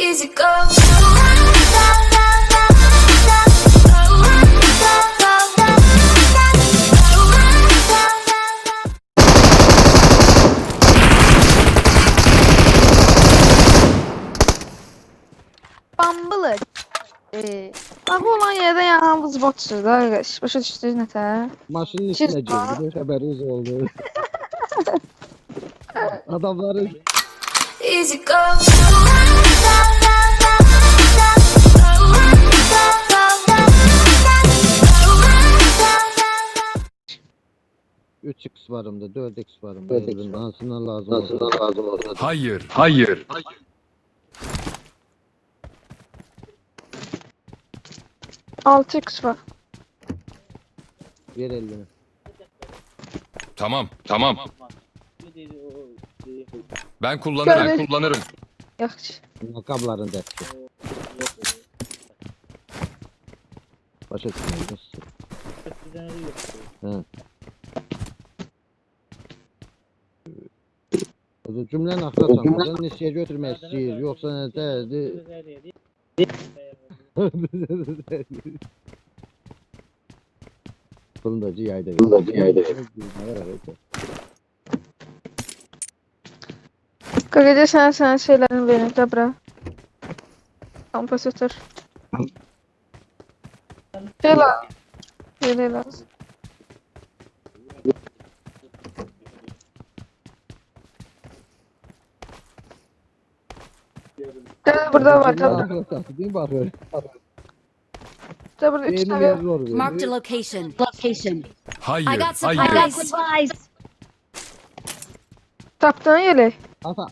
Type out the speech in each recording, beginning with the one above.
Easy go. Bambılır. Bak olan yerdə yanımız botçudur da arkadaş. Başa düşdünüz nətə? Maşının içine girdi. Haberiniz oldu. Adamları Easy go. 3x varımda, 4x varımda. Nasıl lazım oldu. Hayır, hayır. Altı x var. Ver elini. Tamam, tamam. Ben kullanırım, Şöyle. ben kullanırım. Yaxşı. Makabların dersi. Başa çıkmıyoruz. He. O cümlenin akla sanmadan nesiye götürmek istiyor. Yoksa ne derdi? Fırındacı yayda. Qaqaca sən şeylərini verin də bura. Kompositör. Şeylə. Belə lazım. Burada var. Değil mi bakıyor? Burada 3 Yeni tane. bir zor Marked a veriyor. location. I Hayır, got hayır. supplies. Tapdığın yeli.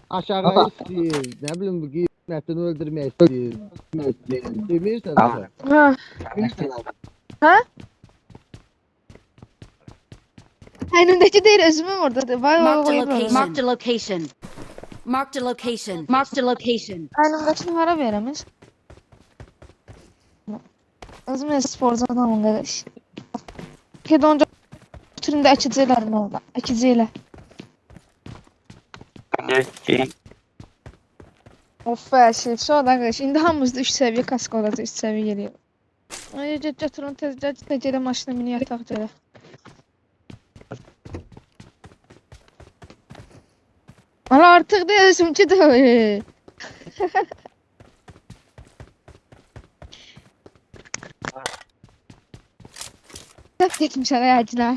Aşağıya istiyor. Ne bileyim bu kıymetini öldürmek istiyor. Demirsen sen. Ha. Ha? Önümdeki değil özümüm orada. Vay Marked a vay location. vay. Marked a location. Marked a location. Marked a location. Önümdekini hara veremiz? Özüm sporcu adamım qardaş. Kedonca türündə əkicilərim orada. Əkici ilə. Of be şey şu an arkadaş. İndi hamımızda 3 seviye kask olacaq. 3 seviye geliyor. Ay götürün tezcə maşına mini yataq gələ. Ala artıq deyəsim ki də. Tap getmiş arayacılar.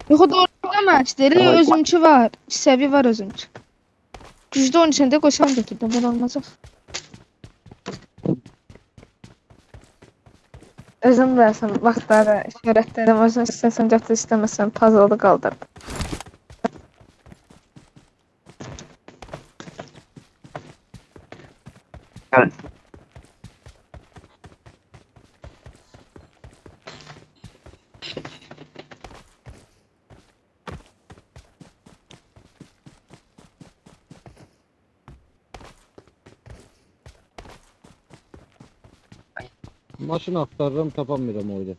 Yox o doğru demək. Deli özümçü var. Səvi var özümçü. Güclü onun içində qoşan götürdüm. Ben olmazaq. Özüm versən vaxtları, şöhrətlərəm. Özün istəsən götür, istəməsən puzzle-da qaldırdım. Maşın aktarırım tapamıyorum öyle.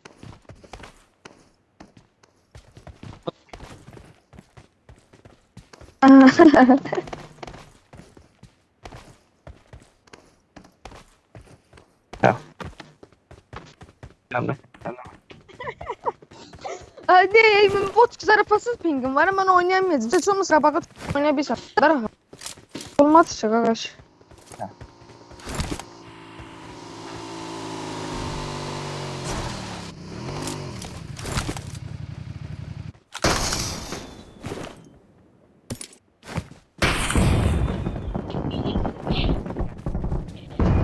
Hadi benim bot zarafasız pingim var ama oynayamayacağım. Hiç olmazsa bakıp oynayabilsem. Daha olmaz işte arkadaş.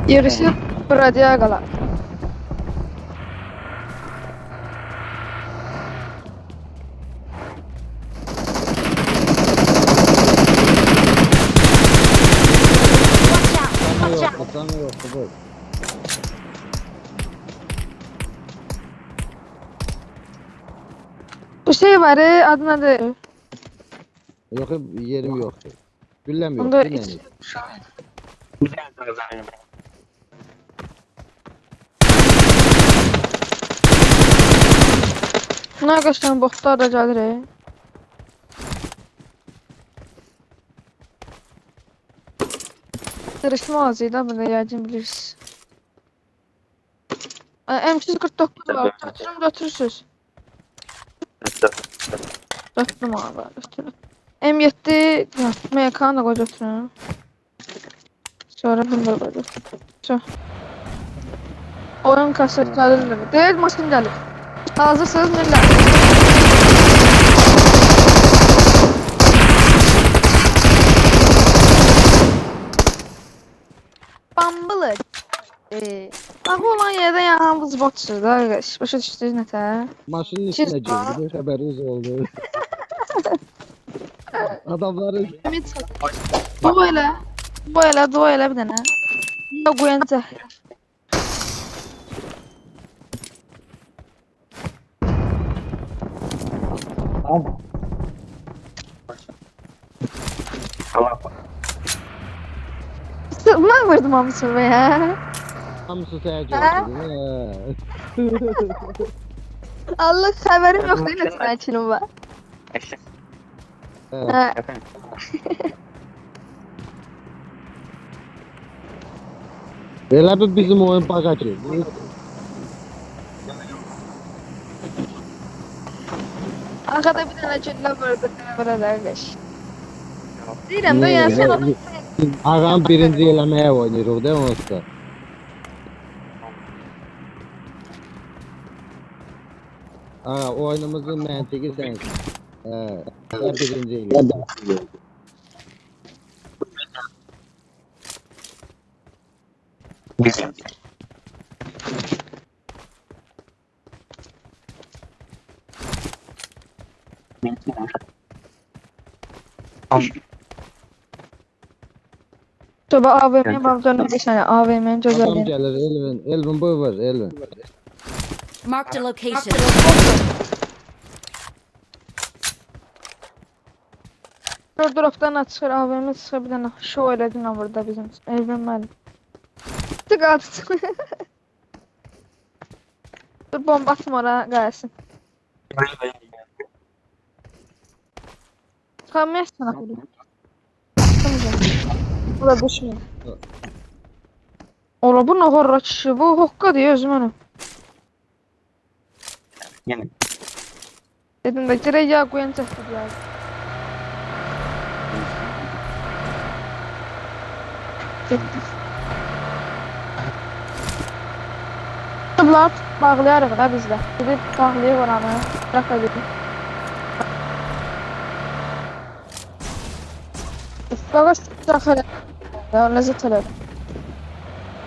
Yarışı radya qalar. Sana yok bu. Bu şey var adı nedir? Yok yerim yok. Güllem yok. Onda Güllem hiç- yok. Ne arkadaşlar botlar da gelir. Yarışma olacaq da burada yəqin bilirsiniz. M249 var. Götürürsüz. Götürüm abi. Götürüm. M7 MK da koy götürün. Sonra bunu da götürün. Oyun kasetleri değil, maşın gəlir. Hazırsınız millet. Bambılır. Bax olan yerdə yanımız botçudur da arkadaş. Başa düşdünüz nətə? Maşının içine girdi. Haberiniz oldu. Adamları Bu elə bir dənə. Ya qoyacaq. Mən vurdum hamısını be ya. hamısı tercih etti. Allah xəbərim yoxdur, nə təkilim var. Hə. Böyle bir bizim oyun bagajı. Arkada bir dənə güllə vurdu, belə də qardaş. Deyirəm də, yəni sən onu Ağam birinci eləməyə oynayırıq değil mi usta? Ağa oyunumuzun məntiqi sensin. Sen birinci elə. Tövbe AVM'ye bak dönüp geçene AVM'nin Adam gözəlliğini. gelir Elvin. Elvin buyur Elvin. Marked a location. Drop'dan çıxır AVM çıxır bir dənə show elədin ha burada bizim Elvin müəllim. Tık attı. Dur bomba atma ora gəlsin. Çıxamayasın axı. Bu da düşmüyor. Ola bu nə horra kişi bu hokka diyor özüm onu. Yani Dedim de direkt ya koyan çəkdi ya. Getdik. Bunlar bağlayarıq da bizdə. Gidib bağlayıq oranı. Bırak da gedim. Qaqaş saxlı. Ya ləzzət elədi.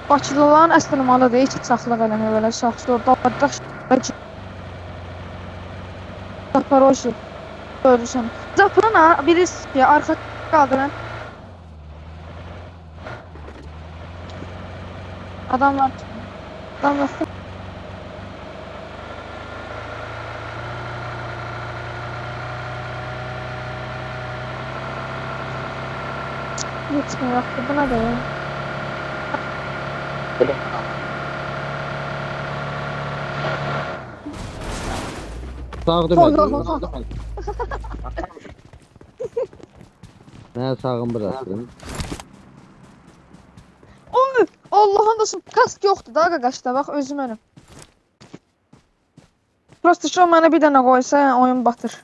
Bakılıların əsl malı deyil ki, saxlıq eləmə belə şaxsı orada badaq Zaporojye. Görürsən. Zaporana birisi ya arxa qaldıran. Adamlar. Adamlar. Yetmiyor vakti buna da ya. Sağ demedim. Ben sağım bıraktım. Oy! Allah'ın olsun kask yoktu da qaqaşda bax özüm önüm. Prosta şu mənə bir dənə qoysa oyun batır.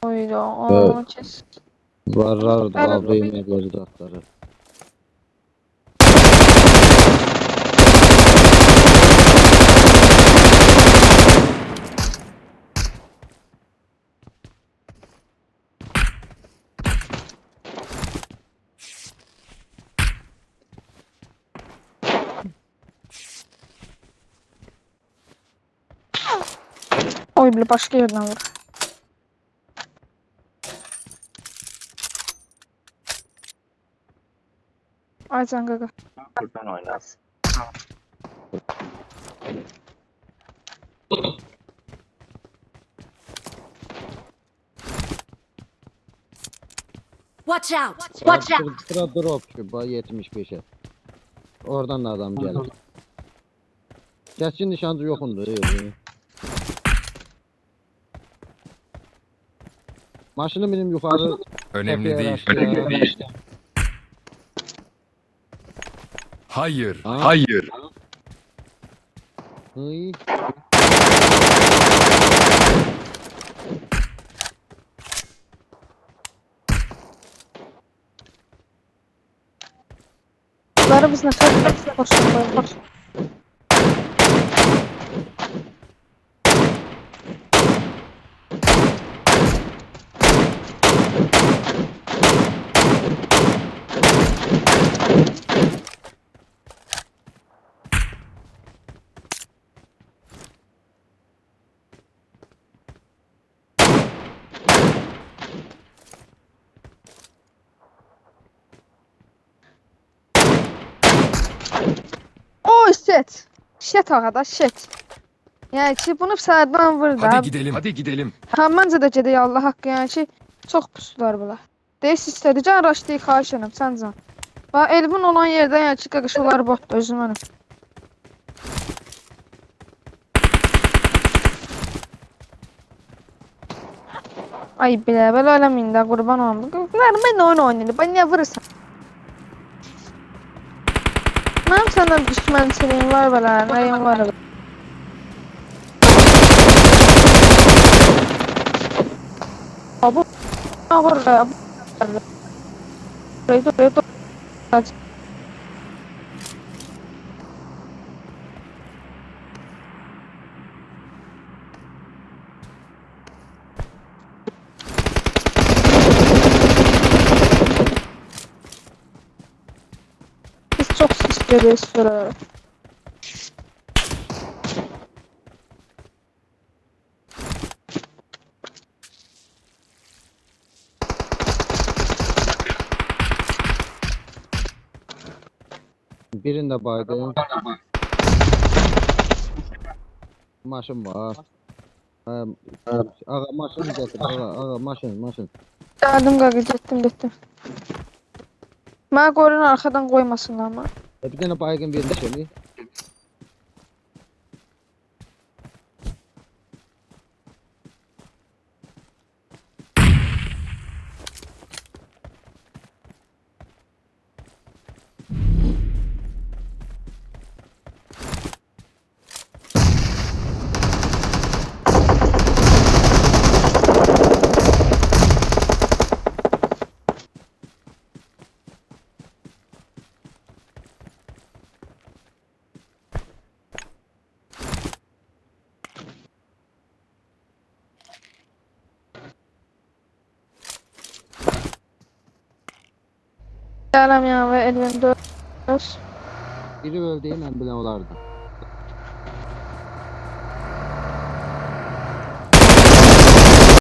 Oyda, o kes. Varlar da Evet. avda yemekleri de atları. Oy bile başka yerden vur. Ay sen gaga. buradan oynarsın. Watch out! Watch out! Sıra drop şu 75'e. Oradan da adam gelir. Keskin nişancı yokundu. Maşını benim yukarı Önemli tepeye değil. açtı. Hayır. Ha? Hayır. Hıy. Bunları biz ne kadar koşuyoruz. Oh shit. Shit arkadaş shit. Yani ki bunu sağdan vurdu. Hadi gidelim. Hadi gidelim. Məncə də gedək Allah haqqı, yəni ki, çox puslar bunlar. Deyiş istədi, can raşlayı xahiş edirəm, sən can. Bax, Elvin olan yerdə, yəni ki, qaqışılar botdur, özüm mənəm. Ay, belə eləməyin də, qurban olum. Qızlar, mən oyun oynayırım, bana niyə vurursan? Mənim səndən düşmənçiliyim var belə, nəyim var belə. Abu, abu. Redo. Biz çok istiyoruz sonra. Birinde baydı. Maşın var. Ağa maşın getir. Ağa maşın. Geldim qaqa, getdim. Mənə qorun arxadan qoymasınlar mı? Bir tane baygın bir şey. Gələm yəni və Elvin 4. Biri öldü, hemen bilen olardı.